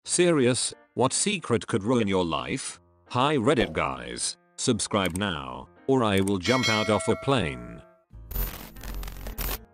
Serious? What secret could ruin your life? Hi Reddit guys, subscribe now, or I will jump out of a plane.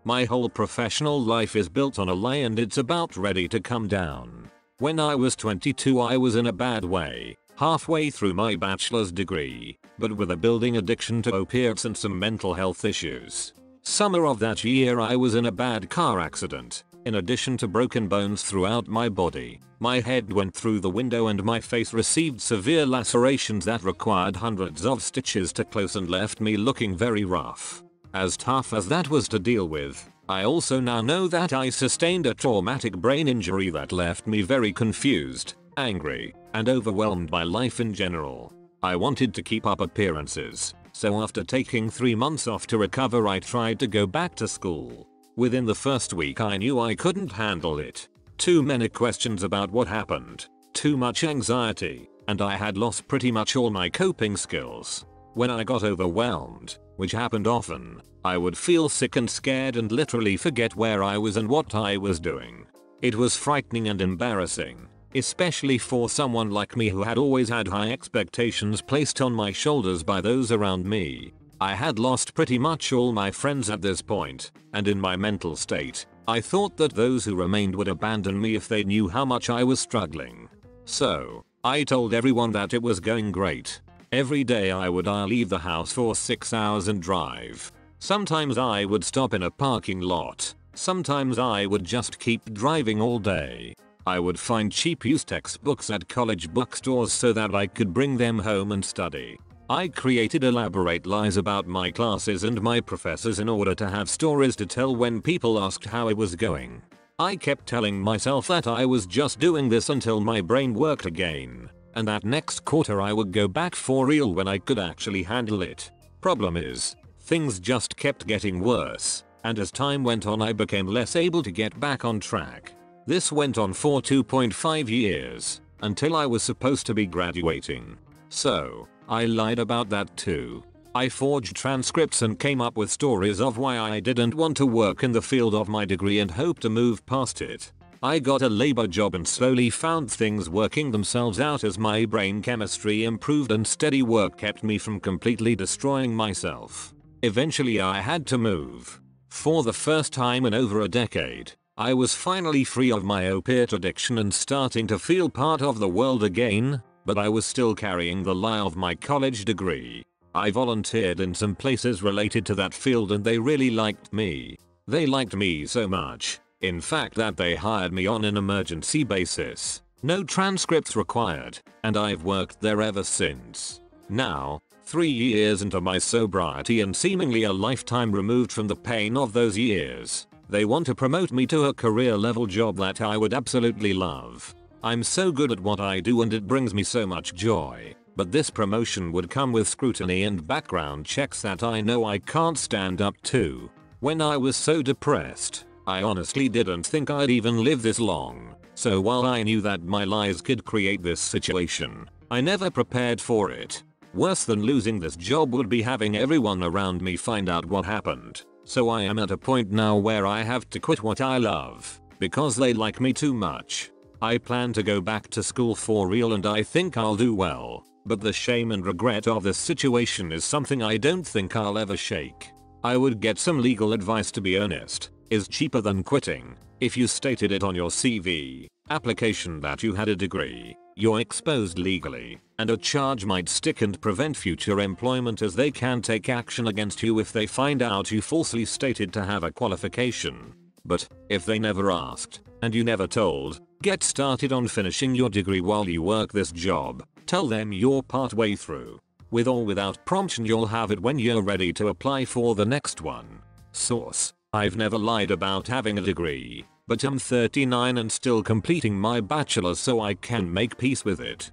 My whole professional life is built on a lie and it's about ready to come down. When I was 22 I was in a bad way, halfway through my bachelor's degree, but with a building addiction to opiates and some mental health issues. Summer of that year I was in a bad car accident. In addition to broken bones throughout my body, my head went through the window and my face received severe lacerations that required hundreds of stitches to close and left me looking very rough. As tough as that was to deal with, I also now know that I sustained a traumatic brain injury that left me very confused, angry, and overwhelmed by life in general. I wanted to keep up appearances, so after taking 3 months off to recover I tried to go back to school. Within the first week I knew I couldn't handle it. Too many questions about what happened, too much anxiety, and I had lost pretty much all my coping skills. When I got overwhelmed, which happened often, I would feel sick and scared and literally forget where I was and what I was doing. It was frightening and embarrassing, especially for someone like me who had always had high expectations placed on my shoulders by those around me. I had lost pretty much all my friends at this point, and in my mental state, I thought that those who remained would abandon me if they knew how much I was struggling. So, I told everyone that it was going great. Every day I would leave the house for 6 hours and drive. Sometimes I would stop in a parking lot. Sometimes I would just keep driving all day. I would find cheap used textbooks at college bookstores so that I could bring them home and study. I created elaborate lies about my classes and my professors in order to have stories to tell when people asked how it was going. I kept telling myself that I was just doing this until my brain worked again, and that next quarter I would go back for real when I could actually handle it. Problem is, things just kept getting worse, and as time went on I became less able to get back on track. This went on for 2.5 years, until I was supposed to be graduating. So, I lied about that too. I forged transcripts and came up with stories of why I didn't want to work in the field of my degree and hoped to move past it. I got a labor job and slowly found things working themselves out as my brain chemistry improved and steady work kept me from completely destroying myself. Eventually I had to move. For the first time in over a decade, I was finally free of my opiate addiction and starting to feel part of the world again. But I was still carrying the lie of my college degree. I volunteered in some places related to that field and they really liked me. They liked me so much, in fact, that they hired me on an emergency basis. No transcripts required, and I've worked there ever since. Now, 3 years into my sobriety and seemingly a lifetime removed from the pain of those years, they want to promote me to a career level job that I would absolutely love. I'm so good at what I do and it brings me so much joy, but this promotion would come with scrutiny and background checks that I know I can't stand up to. When I was so depressed, I honestly didn't think I'd even live this long, so while I knew that my lies could create this situation, I never prepared for it. Worse than losing this job would be having everyone around me find out what happened, so I am at a point now where I have to quit what I love, because they like me too much. I plan to go back to school for real and I think I'll do well, but the shame and regret of this situation is something I don't think I'll ever shake. I would get some legal advice to be honest, is cheaper than quitting. If you stated it on your CV application that you had a degree, you're exposed legally, and a charge might stick and prevent future employment as they can take action against you if they find out you falsely stated to have a qualification. But, if they never asked, and you never told, get started on finishing your degree while you work this job. Tell them you're partway through. With or without promption you'll have it when you're ready to apply for the next one. Source: I've never lied about having a degree, but I'm 39 and still completing my bachelor's so I can make peace with it.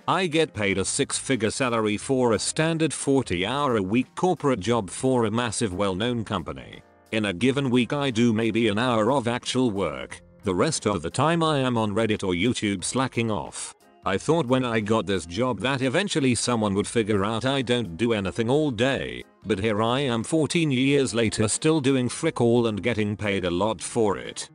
I get paid a 6-figure salary for a standard 40-hour-a-week corporate job for a massive well-known company. In a given week I do maybe an hour of actual work. The rest of the time I am on Reddit or YouTube slacking off. I thought when I got this job that eventually someone would figure out I don't do anything all day, but here I am 14 years later still doing frick all and getting paid a lot for it.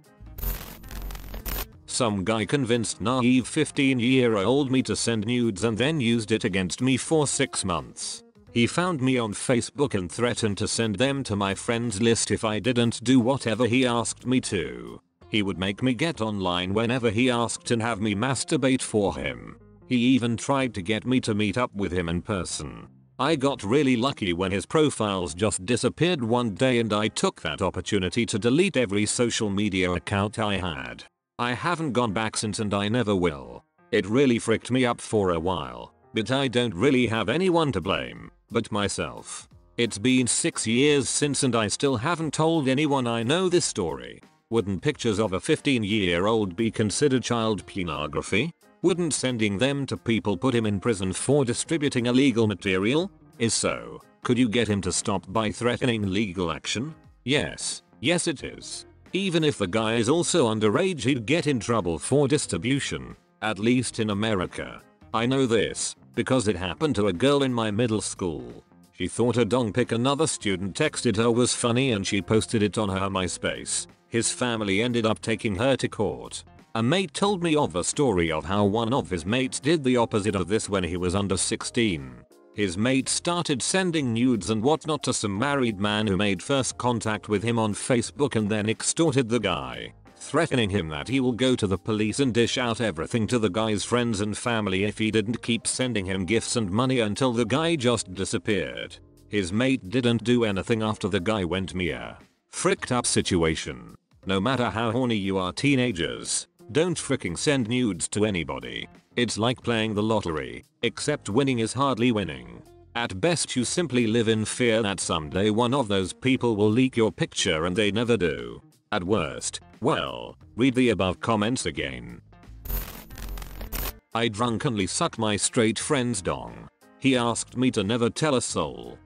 Some guy convinced naive 15-year-old me to send nudes and then used it against me for 6 months. He found me on Facebook and threatened to send them to my friends list if I didn't do whatever he asked me to. He would make me get online whenever he asked and have me masturbate for him. He even tried to get me to meet up with him in person. I got really lucky when his profiles just disappeared one day and I took that opportunity to delete every social media account I had. I haven't gone back since and I never will. It really fricked me up for a while, but I don't really have anyone to blame but myself. It's been 6 years since and I still haven't told anyone I know this story. Wouldn't pictures of a 15-year-old be considered child pornography? Wouldn't sending them to people put him in prison for distributing illegal material? Is so, could you get him to stop by threatening legal action? Yes it is. Even if the guy is also underage, he'd get in trouble for distribution, at least in America. I know this because it happened to a girl in my middle school. She thought a dong pic another student texted her was funny and she posted it on her MySpace. His family ended up taking her to court. A mate told me of a story of how one of his mates did the opposite of this when he was under 16. His mate started sending nudes and whatnot to some married man who made first contact with him on Facebook and then extorted the guy, threatening him that he will go to the police and dish out everything to the guy's friends and family if he didn't keep sending him gifts and money until the guy just disappeared. His mate didn't do anything after the guy went mere. Fricked up situation. No matter how horny you are, teenagers, don't fricking send nudes to anybody. It's like playing the lottery, except winning is hardly winning. At best you simply live in fear that someday one of those people will leak your picture and they never do. At worst, well, read the above comments again. I drunkenly suck my straight friend's dong. He asked me to never tell a soul.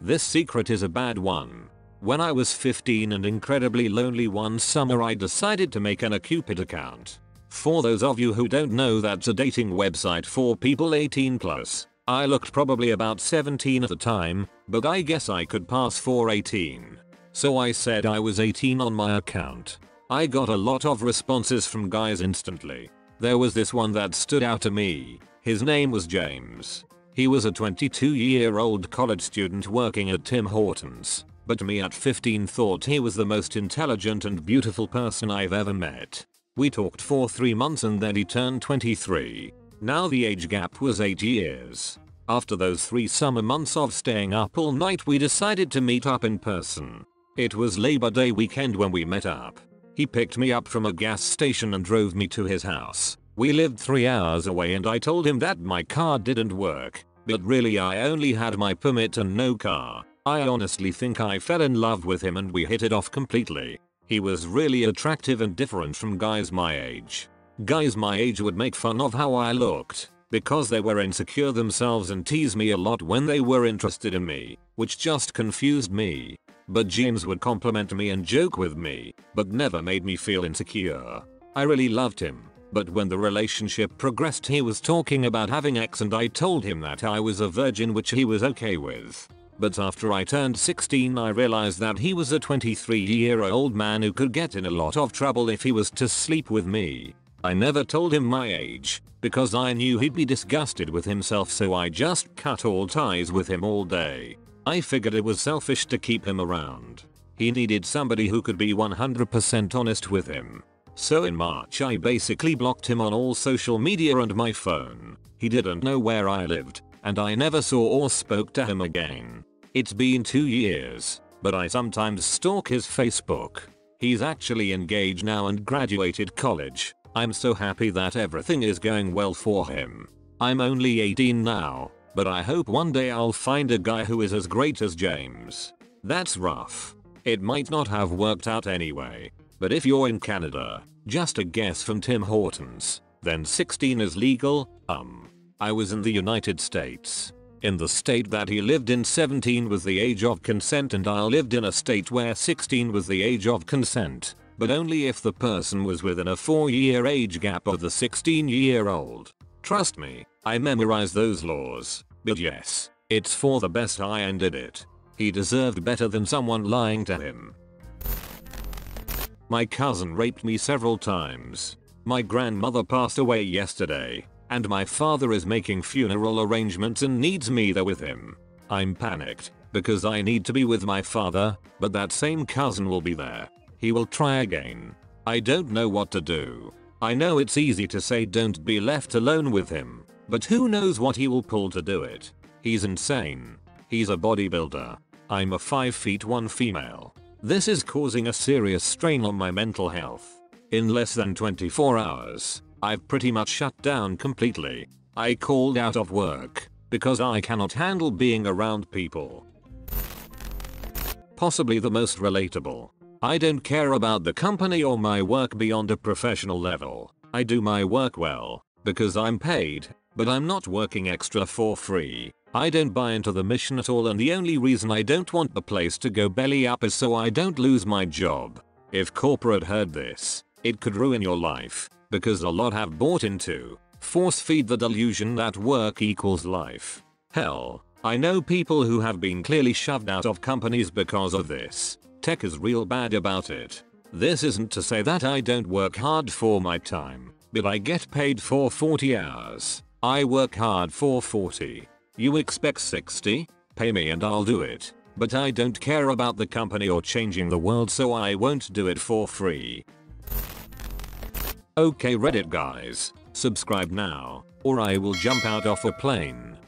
This secret is a bad one. When I was 15 and incredibly lonely one summer, I decided to make an Cupid account. For those of you who don't know, that's a dating website for people 18+. I looked probably about 17 at the time, but I guess I could pass for 18. So I said I was 18 on my account. I got a lot of responses from guys instantly. There was this one that stood out to me. His name was James. He was a 22-year-old college student working at Tim Hortons. But me at 15 thought he was the most intelligent and beautiful person I've ever met. We talked for 3 months and then he turned 23. Now the age gap was 8 years. After those 3 summer months of staying up all night, we decided to meet up in person. It was Labor Day weekend when we met up. He picked me up from a gas station and drove me to his house. We lived 3 hours away and I told him that my car didn't work. But really I only had my permit and no car. I honestly think I fell in love with him and we hit it off completely. He was really attractive and different from guys my age. Guys my age would make fun of how I looked because they were insecure themselves and tease me a lot when they were interested in me, which just confused me. But James would compliment me and joke with me, but never made me feel insecure. I really loved him. But when the relationship progressed, he was talking about having sex and I told him that I was a virgin, which he was okay with. But after I turned 16 I realized that he was a 23-year-old man who could get in a lot of trouble if he was to sleep with me. I never told him my age because I knew he'd be disgusted with himself, so I just cut all ties with him all day. I figured it was selfish to keep him around. He needed somebody who could be 100% honest with him. So in March I basically blocked him on all social media and my phone. He didn't know where I lived, and I never saw or spoke to him again. It's been 2 years, but I sometimes stalk his Facebook. He's actually engaged now and graduated college. I'm so happy that everything is going well for him. I'm only 18 now, but I hope one day I'll find a guy who is as great as James. That's rough. It might not have worked out anyway. But if you're in Canada, just a guess from Tim Hortons, then 16 is legal. I was in the United States. In the state that he lived in, 17 was the age of consent, and I lived in a state where 16 was the age of consent, but only if the person was within a 4-year age gap of the 16-year-old. Trust me, I memorized those laws. But yes, it's for the best I ended it. He deserved better than someone lying to him. My cousin raped me several times. My grandmother passed away yesterday, and my father is making funeral arrangements and needs me there with him. I'm panicked because I need to be with my father, but that same cousin will be there. He will try again. I don't know what to do. I know it's easy to say don't be left alone with him, but who knows what he will pull to do it. He's insane. He's a bodybuilder. I'm a 5'1" female. This is causing a serious strain on my mental health. In less than 24 hours, I've pretty much shut down completely. I called out of work because I cannot handle being around people. Possibly the most relatable. I don't care about the company or my work beyond a professional level. I do my work well because I'm paid, but I'm not working extra for free. I don't buy into the mission at all, and the only reason I don't want the place to go belly up is so I don't lose my job. If corporate heard this, it could ruin your life, because a lot have bought into, force feed the delusion that work equals life. Hell, I know people who have been clearly shoved out of companies because of this. Tech is real bad about it. This isn't to say that I don't work hard for my time, but I get paid for 40 hours. I work hard for 40. You expect 60? Pay me and I'll do it. But I don't care about the company or changing the world, so I won't do it for free. Okay Reddit guys, subscribe now, or I will jump out of a plane.